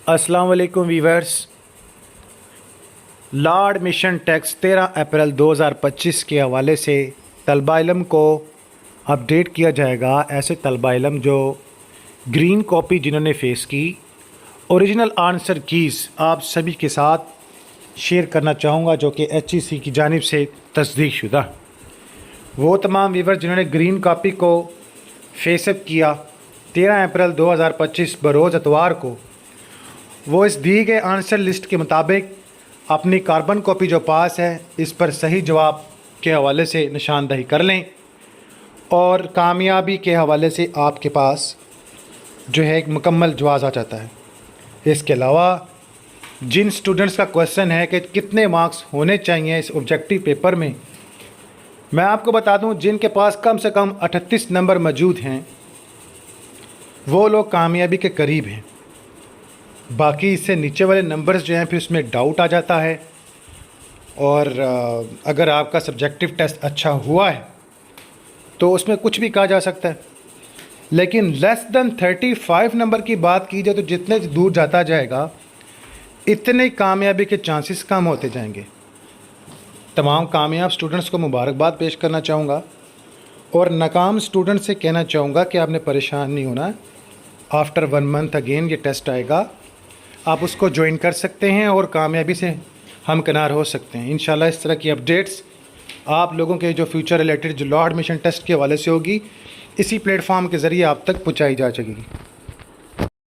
अस्सलाम वालेकुम viewers. Law admission text 13 अप्रैल 2025 के हवाले से तलबा इलम को अपडेट किया जाएगा। ऐसे तलबा इलम जो ग्रीन कॉपी जिन्होंने फ़ेस की, ओरिजिनल आंसर कीज़ आप सभी के साथ शेयर करना चाहूँगा जो कि HEC की जानिब से तस्दीक शुदा। वो तमाम वीवर जिन्होंने ग्रीन कॉपी को फेसअप किया 13 अप्रैल 2025 बरोज़ इतवार को, वो इस दी गए आंसर लिस्ट के मुताबिक अपनी कार्बन कॉपी जो पास है इस पर सही जवाब के हवाले से निशानदही कर लें और कामयाबी के हवाले से आपके पास जो है एक मुकम्मल जवाब आ जाता है। इसके अलावा जिन स्टूडेंट्स का क्वेश्चन है कि कितने मार्क्स होने चाहिए इस ऑब्जेक्टिव पेपर में, मैं आपको बता दूं जिनके पास कम से कम 38 नंबर मौजूद हैं वो लोग कामयाबी के करीब हैं। बाकी इससे नीचे वाले नंबर्स जो हैं फिर उसमें डाउट आ जाता है और अगर आपका सब्जेक्टिव टेस्ट अच्छा हुआ है तो उसमें कुछ भी कहा जा सकता है, लेकिन लेस देन 35 नंबर की बात की जाए तो जितने दूर जाता जाएगा इतने कामयाबी के चांसेस कम होते जाएंगे। तमाम कामयाब स्टूडेंट्स को मुबारकबाद पेश करना चाहूँगा और नाकाम स्टूडेंट से कहना चाहूँगा कि आपने परेशान नहीं होना। आफ्टर 1 मंथ अगेन ये टेस्ट आएगा, आप उसको ज्वाइन कर सकते हैं और कामयाबी से हम किनार हो सकते हैं। इंशाल्लाह इस तरह की अपडेट्स आप लोगों के जो फ्यूचर रिलेटेड जो लॉ एडमिशन टेस्ट के हवाले से होगी इसी प्लेटफॉर्म के ज़रिए आप तक पहुँचाई जा सकेगी।